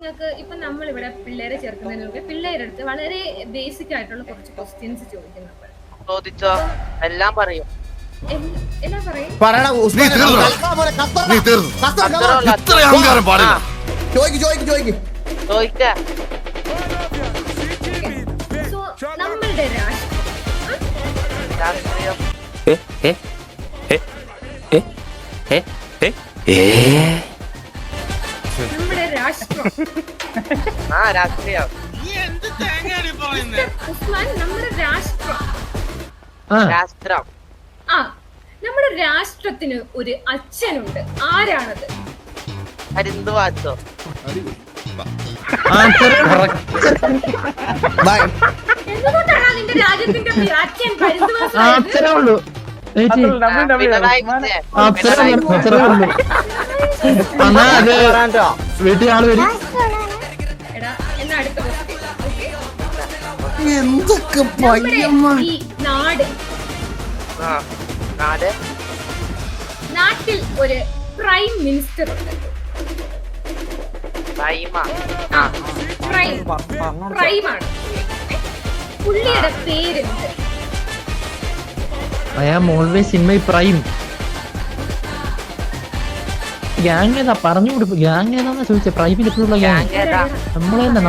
നിങ്ങൾക്ക് ഇപ്പൊ നമ്മളിവിടെ പിള്ളേരെ ചേർക്കുന്നതിന് മുമ്പ് പിള്ളേരുടെ അടുത്ത് വളരെ ബേസിക് ആയിട്ടുള്ള കുറച്ച് ക്വസ്റ്റ്യൻസ് ചോദിക്കുന്നുണ്ട്. ചോദിച്ചോ, എല്ലാം പറയും. എന്നാ പറയും? സോ നമ്മളുടെ രാഷ്ട്രീയം നമ്മുടെ രാഷ്ട്രം രാഷ്ട്രീയം ഉസ്മാൻ, നമ്മുടെ രാഷ്ട്രം രാഷ്ട്രം നമ്മുടെ രാഷ്ട്രത്തിന് ഒരു അച്ഛനുണ്ട്. ആരാണത്? ഹരിന്ദുവാച്ചോ? എന്തുകൊണ്ടാണ് നിന്റെ രാജ്യത്തിന്റെ അച്ഛൻ പിണറായി വിജയൻ. വീട്ടിൽ ആള് വരും. എടാ, എന്നാ അടുത്ത question. എന്തൊക്കെ നമ്മുടെ ഈ നാട്, നാട്ടിൽ ഒരു പ്രൈം മിനിസ്റ്റർ ഉണ്ട്. പ്രൈമാണ്. പുള്ളിയുടെ പേരുണ്ട്. I am always in my prime. Gang ഏതാ പറഞ്ഞു കൊടുക്കും. ഗ്യാങ് ഏതാന്നാ ചോദിച്ചേ? പ്രൈമിൽ എപ്പോഴുള്ള ഗ്യാങ് നമ്മളെന്നെ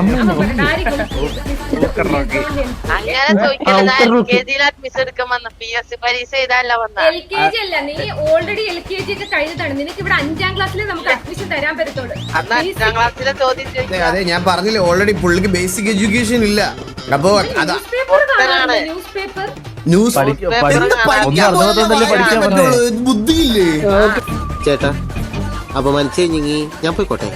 LKG അല്ല, നീ ഓൾറെഡി LKG ഒക്കെ കഴിഞ്ഞതാണ്. നിനക്ക് ഇവിടെ 5ാം ക്ലാസ്സിൽ നമുക്ക് അഡ്മിഷൻ തരാൻ പറ്റത്തുള്ളൂ. അതെ, ഞാൻ പറഞ്ഞില്ലേ ഓൾറെഡി പുള്ളിക്ക് ബേസിക് എഡ്യൂക്കേഷൻ ഇല്ല. അപ്പൊ ന്യൂസ് ബുദ്ധിയില്ലേ ചേട്ടാ? അപ്പൊ മനസ്സിലായി, ഞാൻ പോയിക്കോട്ടെ.